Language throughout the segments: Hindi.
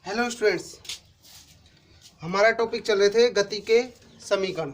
हेलो स्टूडेंट्स, हमारा टॉपिक चल रहे थे गति के समीकरण।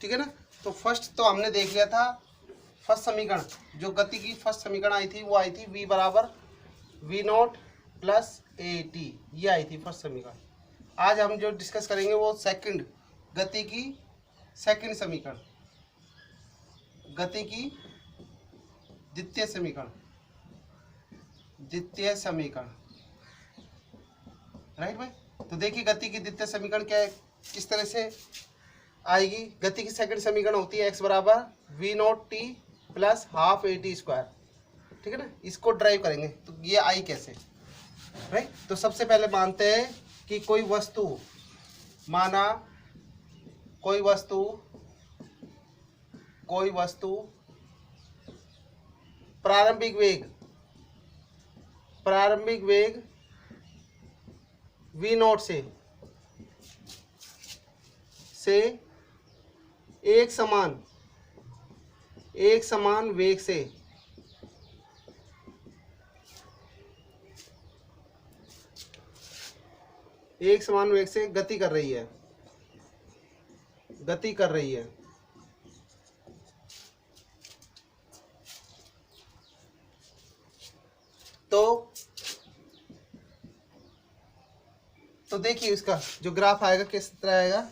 ठीक है ना। तो फर्स्ट तो हमने देख लिया था फर्स्ट समीकरण, जो गति की फर्स्ट समीकरण आई थी वो आई थी v बराबर v not plus A T, ये आई थी फर्स्ट समीकरण। आज हम जो डिस्कस करेंगे वो सेकंड गति की सेकंड समीकरण, गति की द्वितीय समीकरण, द्वितीय समीकरण। राइट भाई। तो देखिए गति की द्वितीय समीकरण क्या है, किस तरह से आएगी। गति की सेकंड समीकरण होती है x बराबर v not T plus half A T square. ठीक है ना। इसको ड्राइव करेंगे तो ये आई कैसे। राइट। तो सबसे पहले मानते हैं कि कोई वस्तु, माना कोई वस्तु प्रारंभिक वेग v नॉट से एक समान वेग से गति कर रही है। तो देखिए इसका जो ग्राफ आएगा किस तरह आएगा।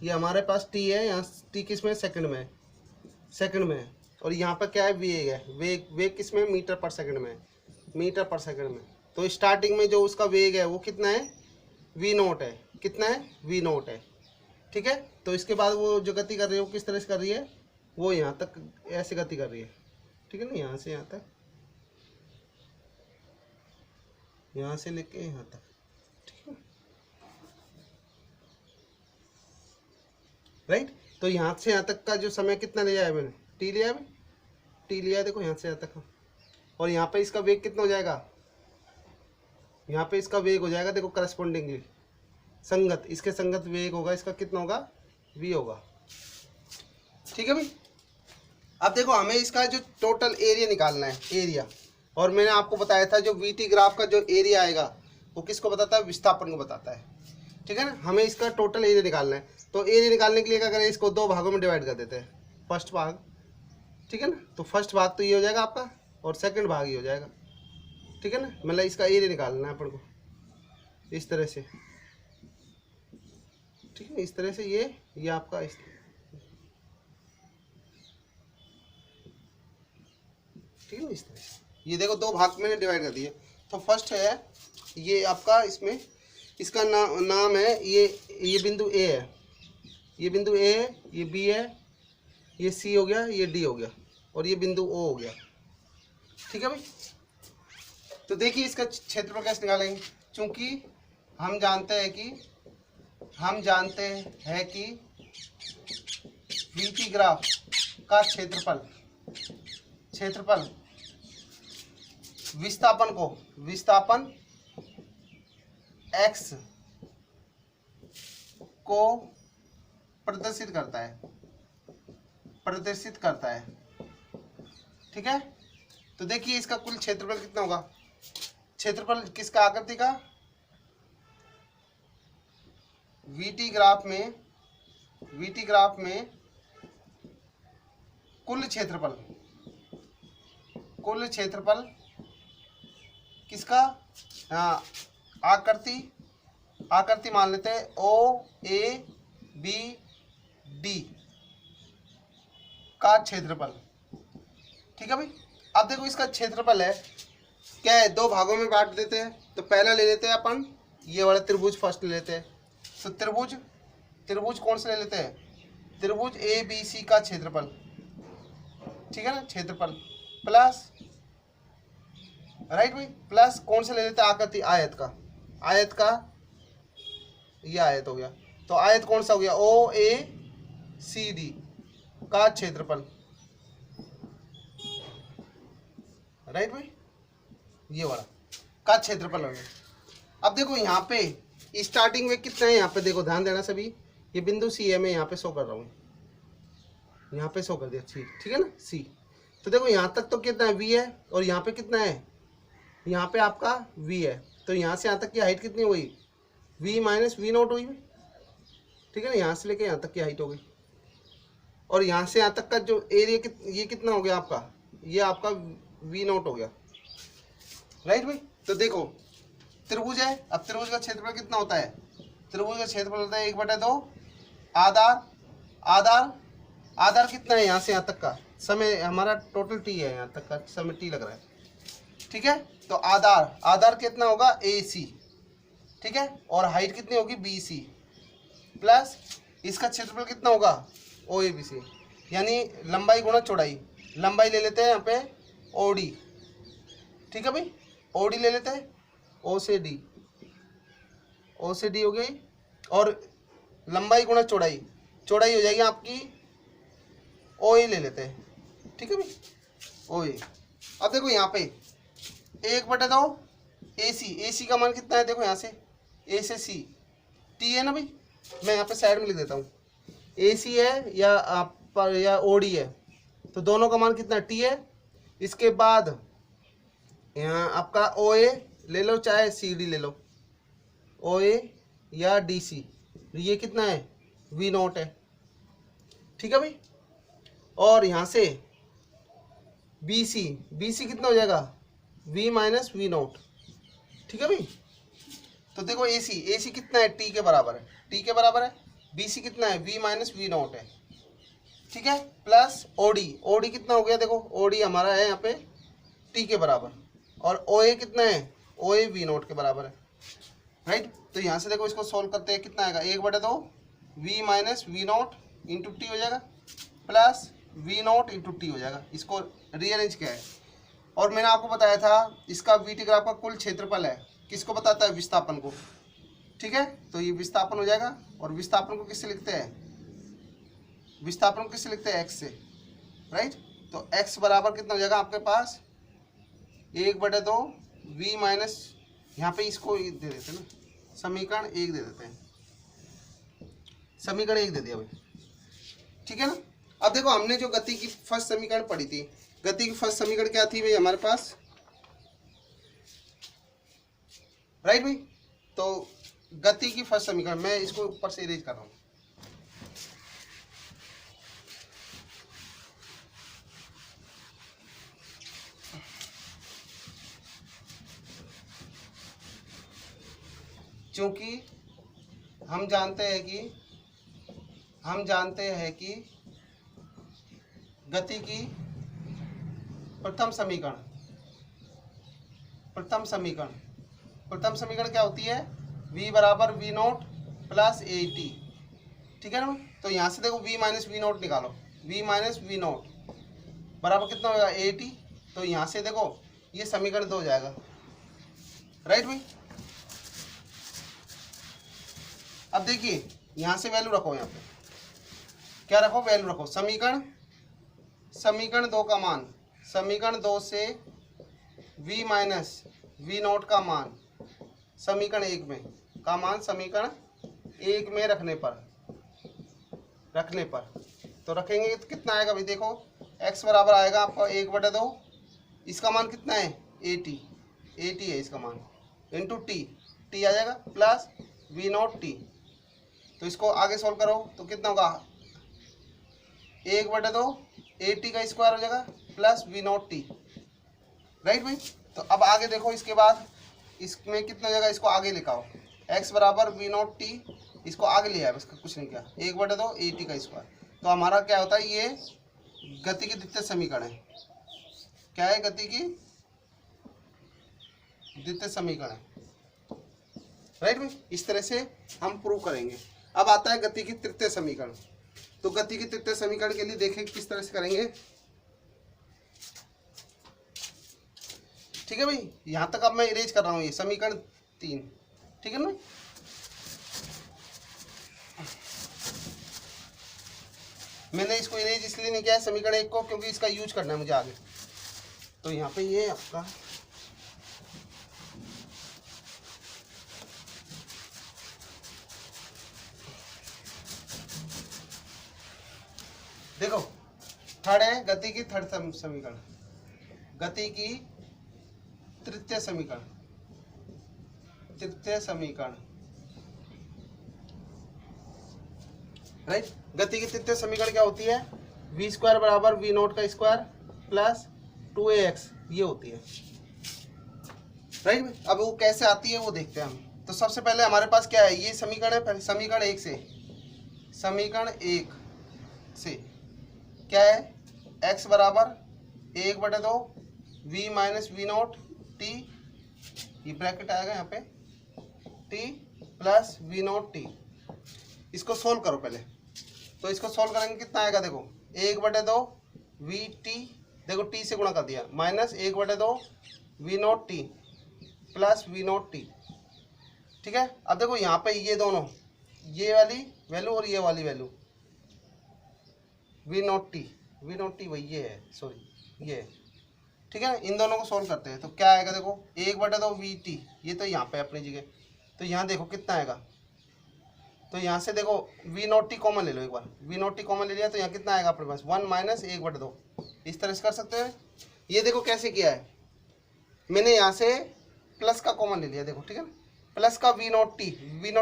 ये हमारे पास t है, यहाँ t किस में, सेकंड में है। और यहाँ पर क्या है, वेग है। वेग किस में, मीटर पर सेकंड में। तो स्टार्टिंग में जो उसका वेग है वो कितना है, v नॉट है। कितना है, v नॉट है। ठीक है। तो इसके बाद वो जो गति कर रही है वो किस तरह से कर रही है, वो यहाँ तक ऐसे गति कर रही है। ठीक है ना। यहाँ से यहाँ तक, यहाँ से लेके यहाँ तक। ठीक है। राइट। तो यहाँ से यहाँ तक का जो समय कितना लिया है मैंने, टी लिया है, टी लिया है। देखो यहाँ से यहाँ तक। और यहाँ पे इसका वेग कितना हो जाएगा, यहाँ पे इसका वेग हो जाएगा, देखो करस्पॉन्डिंगली संगत, इसके संगत वेग होगा, इसका कितना होगा, v होगा। ठीक है भाई। अब देखो हमें इसका जो टोटल एरिया निकालना है, एरिया। और मैंने आपको बताया था जो वी टी ग्राफ का जो एरिया आएगा वो किसको बताता है, विस्थापन को बताता है। ठीक है ना। हमें इसका टोटल एरिया निकालना है। तो एरिया निकालने के लिए क्या करें, इसको दो भागों में डिवाइड कर देते हैं। फर्स्ट भाग, ठीक है ना। तो फर्स्ट भाग तो ये हो जाएगा आपका, और सेकंड भाग ये हो जाएगा। ठीक है ना। मतलब इसका एरिया निकालना है अपन को इस तरह से। ठीक है। इस तरह से ये आपका ठीक है ना, इस तरह से। ये देखो दो भाग में डिवाइड कर दिए। तो फर्स्ट है ये आपका, इसमें इसका नाम है, ये बिंदु ए है, ये बिंदु ए है, ये बी है, ये सी हो गया, ये डी हो गया, और ये बिंदु ओ हो गया। ठीक है भाई। तो देखिए इसका क्षेत्रफल कैसे निकालेंगे। चूंकि हम जानते हैं कि वी टी ग्राफ का क्षेत्रफल विस्थापन x को प्रदर्शित करता है। ठीक है। तो देखिए इसका कुल क्षेत्रफल कितना होगा, क्षेत्रफल किसका, आकृति का, वीटी ग्राफ में कुल क्षेत्रफल किसका, हाँ, आकृति मान लेते हैं ओ ए बी डी का क्षेत्रफल। ठीक है भाई। अब देखो इसका क्षेत्रफल है क्या है, दो भागों में बांट देते हैं। तो पहला ले लेते हैं अपन, ये वाला त्रिभुज फर्स्ट ले लेते हैं। तो त्रिभुज कौन सा ले लेते हैं, त्रिभुज ए बी सी का क्षेत्रफल। ठीक है ना, क्षेत्रफल प्लस, राइट भाई, प्लस कौन सा ले लेते हैं, आकृति, आयत का, ये आयत हो गया। तो आयत कौन सा हो गया, ओ ए सी डी का क्षेत्रफल। राइट भाई, ये वाला का क्षेत्रफल हो गया। अब देखो यहाँ पे स्टार्टिंग में कितना है, यहाँ पे देखो ध्यान देना सभी, ये बिंदु सी है, मैं यहाँ पे शो कर रहा हूँ, यहाँ पे शो कर दिया सी। ठीक है ना, सी। तो देखो यहाँ तक तो कितना है, वी है, और यहाँ पे कितना है, यहाँ पे आपका वी है। तो यहाँ से यहाँ तक की हाइट कितनी हुई, v माइनस वी नॉट हुई, ठीक है ना, यहाँ से लेके यहाँ तक की हाइट हो गई। और यहाँ से यहाँ तक का जो एरिया ये कितना हो गया आपका, ये आपका वी नॉट हो गया, राइट भाई। तो देखो त्रिभुज है, अब त्रिभुज का क्षेत्रफल कितना होता है, त्रिभुज का क्षेत्रफल होता है 1/2 आधार, आधार आधार कितना है यहाँ से यहाँ तक का समय, हमारा टोटल टी है, यहाँ तक का समय टी लग रहा है, ठीक है। तो आधार, आधार कितना होगा AC, ठीक है, और हाइट कितनी होगी BC, प्लस इसका क्षेत्रफल कितना होगा OABC, यानी लंबाई गुणा चौड़ाई, लंबाई ले लेते हैं यहाँ पे OD, ठीक है भाई, OD ले लेते हैं, O से D हो गई, और लंबाई गुणा चौड़ाई, चौड़ाई हो जाएगी आपकी OA ले लेते हैं, ठीक है भाई, OA। अब देखो यहाँ पे 1/2 AC का मान कितना है, देखो यहाँ से A से C T है ना भाई, मैं यहाँ पे साइड में लिख देता हूँ, AC है या OD है, तो दोनों का मान कितना T है। इसके बाद यहाँ आपका OA ले लो चाहे CD ले लो, OA या DC, ये कितना है V नॉट है, ठीक है भाई। और यहाँ से BC कितना हो जाएगा V माइनस वी नॉट, ठीक है भाई। तो देखो AC कितना है, T के बराबर है, T के बराबर है, BC कितना है V माइनस वी नॉट है, ठीक है, प्लस OD कितना हो गया, देखो OD हमारा है यहाँ पे T के बराबर, और OA कितना है, OA V नॉट के बराबर है, राइट। तो यहाँ से देखो इसको सॉल्व करते हैं, कितना आएगा 1/2 V minus V naught into T हो जाएगा, plus V naught into T हो जाएगा, इसको रीअरेंज किया है। और मैंने आपको बताया था इसका VT ग्राफ का कुल क्षेत्रफल है, किसको बताता है, विस्थापन को, ठीक है। तो ये विस्थापन हो जाएगा, और विस्थापन को किससे लिखते हैं, विस्थापन को किससे लिखते हैं, x से, राइट। तो x बराबर कितना हो जाएगा आपके पास 1/2 V माइनस, यहाँ पे इसको दे देते हैं ना, समीकरण 1 दे देते हैं, समीकरण 1 दे दिया भाई, ठीक है ना। अब देखो हमने जो गति की फर्स्ट समीकरण पढ़ी थी, गति की फर्स्ट समीकरण क्या थी भाई हमारे पास, राइट भाई। तो गति की फर्स्ट समीकरण, मैं इसको ऊपर से इरेज कर रहा हूँ, क्योंकि हम जानते हैं कि गति की प्रथम समीकरण क्या होती है, V बराबर V नॉट प्लस AT, ठीक है ना। तो यहाँ से देखो V माइनस वी नॉट निकालो, V माइनस वी नॉट बराबर कितना होगा AT, तो यहाँ से देखो ये समीकरण 2 हो जाएगा, राइट भाई। अब देखिए यहाँ से वैल्यू रखो, यहाँ पे क्या रखो, वैल्यू रखो, समीकरण 2 का मान, समीकरण 2 से V माइनस वी नॉट का मान समीकरण 1 में का मान समीकरण 1 में रखने पर तो रखेंगे तो कितना आएगा भाई, देखो x बराबर आएगा आपका 1/2, इसका मान कितना है AT है इसका मान, इंटू टी आ जाएगा, प्लस V नॉट T। तो इसको आगे सॉल्व करो तो कितना होगा 1/2 AT का स्क्वायर हो जाएगा plus V not T, right भाई। तो अब आगे देखो, इसके बाद इसमें कितना हो जाएगा, इसको आगे लिखाओ, x बराबर V नॉट T, इसको आगे ले आया, इसका कुछ नहीं किया, 1/2 AT का स्क्वायर। तो हमारा क्या होता है, ये गति की द्वितीय समीकरण है, क्या है, गति की द्वितीय समीकरण है, राइट भाई। इस तरह से हम प्रूव करेंगे। अब आता है गति की तृतीय समीकरण। तो गति की तृतीय समीकरण के लिए देखें किस तरह से करेंगे, ठीक है भाई। यहां तक अब मैं इरेज कर रहा हूं, ये समीकरण 3, ठीक है ना। मैंने इसको इरेज इसलिए नहीं किया है समीकरण 1 को, क्योंकि इसका यूज करना है मुझे आगे। तो यहाँ पे ये आपका देखो थर्ड है, गति की थर्ड समीकरण, गति की तृतीय समीकरण, राइट। गति की तृतीय समीकरण क्या होती है? वी स्क्वायर बराबर वी नोट का स्क्वायर प्लस 2ax, ये होती है। राइट। अब वो कैसे आती है वो देखते हैं हम। तो सबसे पहले हमारे पास क्या है, ये समीकरण है। पहले समीकरण एक से क्या है, x बराबर 1/2 v minus we naught T, ये ब्रैकेट आएगा यहाँ पे, T plus V naught T. इसको सोल्व करो पहले। तो इसको सोल्व करेंगे कितना आएगा, देखो 1/2 वी टी, देखो टी से गुणा कर दिया, minus 1/2 V naught T plus V naught T. ठीक है। अब देखो यहाँ पे ये दोनों, ये वाली वैल्यू और ये वाली वैल्यू, वी नोट टी वही ये है, सॉरी ये है। ठीक है। इन दोनों को सोल्व करते हैं तो क्या आएगा, देखो 1/2 वी टी, ये तो यहाँ पे अपनी जगह। तो यहाँ देखो कितना आएगा, तो यहाँ से देखो वी नोट टी कॉमन ले लो एक बार, वी नोट टी कॉमन ले लिया तो यहाँ कितना आएगा अपने पास 1 माइनस 1/2। इस तरह से कर सकते हैं। ये देखो कैसे किया है, मैंने यहाँ से प्लस का कॉमन ले लिया, देखो ठीक है ना, प्लस का वी नोट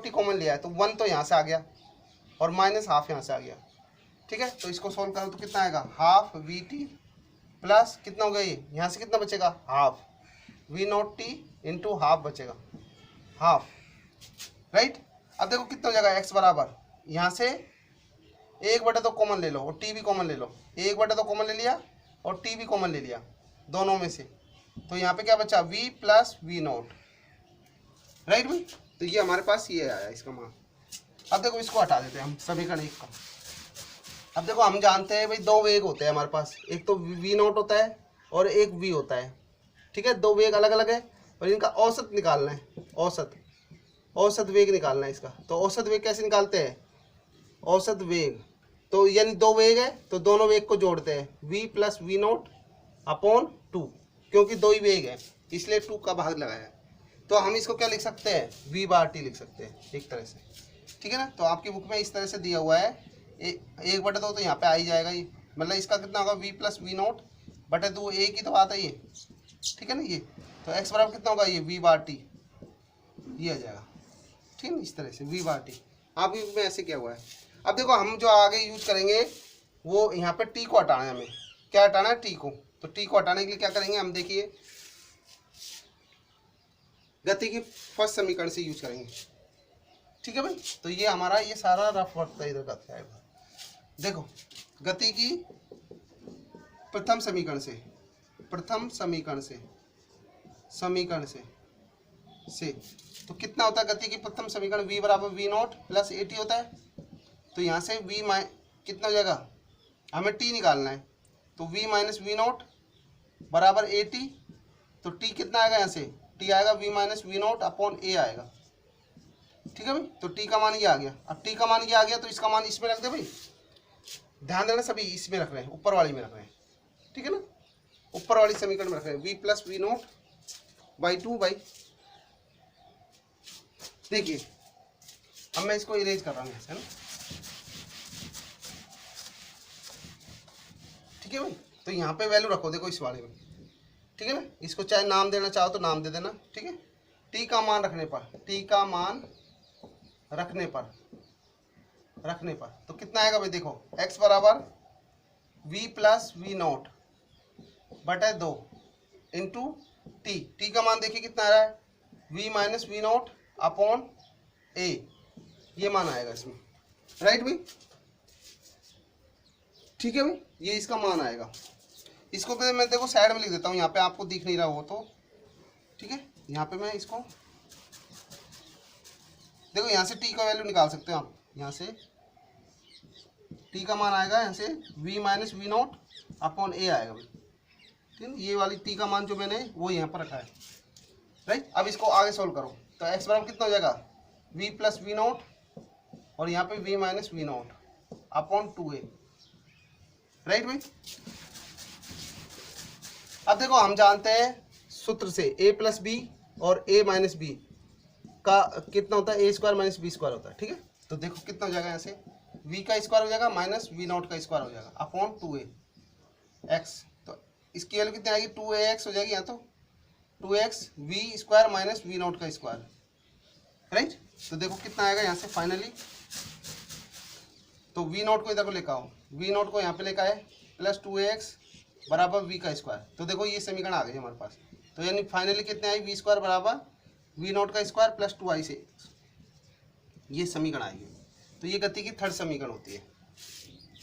टी कॉमन लिया है तो 1 तो यहाँ से आ गया और माइनस हाफ यहाँ से आ गया। ठीक है। तो इसको सोल्व करो तो कितना आएगा, हाफ वी टी प्लस कितना हो गया, ये यहाँ से कितना बचेगा, half V naught T into half बचेगा, हाफ। राइट। अब देखो कितना हो जाएगा, एक्स बराबर यहाँ से 1/2 कॉमन ले लो और टी भी कॉमन ले लो, 1/2 कॉमन ले लिया और टी भी कॉमन ले लिया दोनों में से, तो यहाँ पे क्या बचा, v plus V naught. Right भाई। तो ये हमारे पास ये आया इसका मान। अब देखो इसको हटा देते हैं हम समीकरण एक का। अब देखो हम जानते हैं भाई दो वेग होते हैं हमारे पास, एक तो वी नोट होता है और एक वी होता है। ठीक है। दो वेग अलग अलग है और इनका औसत निकालना है, औसत वेग निकालना है इसका। तो औसत वेग कैसे निकालते हैं, औसत वेग तो यानी दो वेग है तो दोनों वेग को जोड़ते हैं, v plus V naught upon 2, क्योंकि दो ही वेग है इसलिए 2 का भाग लगाया। तो हम इसको क्या लिख सकते हैं, v/t लिख सकते हैं एक तरह से। ठीक है ना। तो आपकी बुक में इस तरह से दिया हुआ है, 1/2 तो यहाँ पे आ ही जाएगा, ये मतलब इसका कितना होगा, v प्लस वी नोट बटे 2, एक ही तो बात है ये। ठीक है ना। ये तो x बराबर कितना होगा, ये v/t, ये आ जाएगा। ठीक है। इस तरह से v/t आपकी बुक में ऐसे क्या हुआ है। अब देखो हम जो आगे यूज करेंगे वो यहाँ पे टी को हटाना है, हमें क्या हटाना है, टी को। तो टी को हटाने के लिए क्या करेंगे हम, देखिए गति की फर्स्ट समीकरण से यूज करेंगे। ठीक है भाई। तो ये हमारा ये सारा रफ वर्क था इधर का था। देखो गति की प्रथम समीकरण से तो कितना होता है गति की प्रथम समीकरण, v बराबर V naught plus A T होता है। तो यहाँ से v कितना हो जाएगा, हमें t निकालना है, तो v माइनस वी नोट बराबर ए टी। तो t कितना आएगा, यहाँ से t आएगा v minus we naught upon a आएगा। ठीक है भाई। तो t का मान ये आ गया। अब t का मान ये आ गया तो इसका मान इसमें रख दे भाई, ध्यान देना सभी इसमें रख रहे हैं, ऊपर वाली में रख रहे हैं। ठीक है ना, ऊपर वाली समीकरण में रख रहे हैं, v plus V naught by 2 by, देखिए अब मैं इसको इरेज कर रहा हूँ है ना। ठीक है भाई। तो यहाँ पे वैल्यू रखो, देखो इस वाले में। ठीक है ना। इसको चाहे नाम देना चाहो तो नाम दे देना। ठीक है। टी का मान रखने पर तो कितना आएगा भाई, देखो x बराबर v प्लस वी नोट बटे 2 इंटू टी का मान देखिए कितना आ रहा है, v minus we naught upon a, ये मान आएगा इसमें। राइट भाई। ठीक है भाई। ये इसका मान आएगा। इसको मैं देखो साइड में लिख देता हूँ, यहाँ पे आपको दिख नहीं रहा हो तो। ठीक है। यहाँ पे मैं इसको देखो, यहाँ से टी का वैल्यू निकाल सकते हो आप, यहाँ से टी का मान आएगा यहाँ से v minus we naught upon a आएगा भाई। ठीक है। ये वाली टी का मान जो मैंने वो यहाँ पर रखा है। राइट। अब इसको आगे सोल्व करो तो x बराबर कितना हो जाएगा, v प्लस वी नोट और यहाँ पे v minus we naught upon 2a। Right भाई। अब देखो हम जानते हैं सूत्र से a प्लस बी और a माइनस बी का कितना होता है, a square minus B square होता है। ठीक है। तो देखो कितना हो जाएगा, यहाँ से v का स्क्वायर हो जाएगा माइनस वी नोट का स्क्वायर हो जाएगा अपॉन 2a x। तो इसकी वैल्यू कितनी आएगी, 2ax हो जाएगी यहाँ, तो 2x v square minus we naught का स्क्वायर। राइट। तो देखो कितना आएगा यहाँ से फाइनली, तो वी नॉट को इधर को लेकर आओ, वी नॉट को यहाँ पे लेकर आए प्लस 2ax बराबर वी का स्क्वायर। तो देखो ये समीकरण आ गई हमारे पास। तो यानी फाइनली कितने आई, वी स्क्वायर बराबर वी नॉट का स्क्वायर प्लस 2i से ये समीकरण आएगी। तो ये गति की थर्ड समीकरण होती है,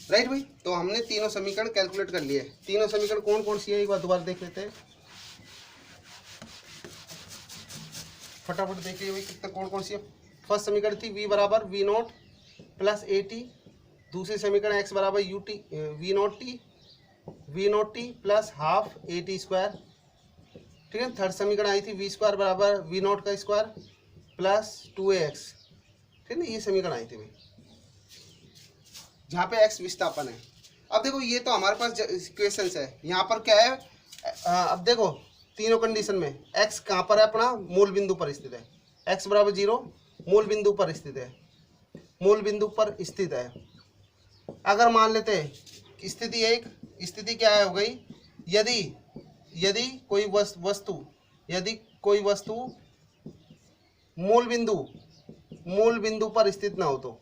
राइट भाई। तो हमने तीनों समीकरण कैलकुलेट कर लिए। तीनों समीकरण कौन कौन सी है एक बार दोबारा देख लेते हैं, फटाफट देखिए भाई कितना कौन कौन सी है। फर्स्ट समीकरण थी v बराबर V naught plus A T, दूसरी समीकरण x बराबर U T V naught T plus half A T square, ठीक है। थर्ड समीकरण आई थी वी स्क्वायर बराबर वी नॉट का स्क्वायर प्लस 2ax, ठीक है ना, ये समीकरण आई थी भाई, जहाँ पे x विस्थापन है। अब देखो ये तो हमारे पास इक्वेशंस है, यहाँ पर क्या है, अब देखो तीनों कंडीशन में x कहाँ पर है, अपना मूल बिंदु पर स्थित है, x बराबर 0 मूल बिंदु पर स्थित है, मूल बिंदु पर स्थित है। अगर मान लेते हैं स्थिति एक, स्थिति क्या है हो गई, यदि कोई वस्तु मूल बिंदु पर स्थित न हो तो,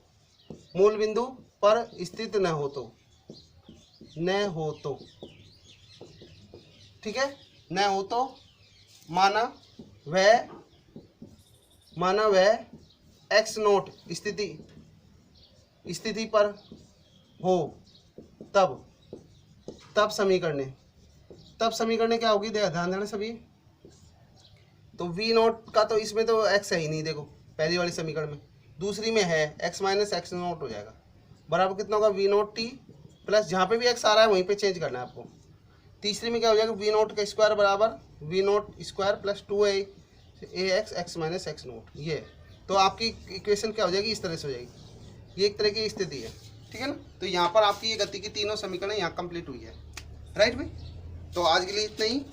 मूल बिंदु पर स्थित न हो तो ठीक है, न हो तो माना वह x नोट स्थिति पर हो, तब समीकरण क्या होगी, ध्यान देना सभी। तो v नोट का तो इसमें तो x है ही नहीं, देखो पहली वाली समीकरण में, दूसरी में है x माइनस एक्स नोट हो जाएगा, बराबर कितना होगा वी नोट टी प्लस जहाँ पे भी x आ रहा है वहीं पे चेंज करना है आपको। तीसरी में क्या हो जाएगा, वी नोट का स्क्वायर बराबर V naught square plus 2ax X minus X naught. ये तो आपकी इक्वेशन क्या हो जाएगी, इस तरह से हो जाएगी, ये एक तरह की स्थिति है, ठीक है ना। तो यहाँ पर आपकी ये गति की तीनों समीकरण यहाँ कंप्लीट हुई है, राइट भाई। तो आज के लिए इतना ही।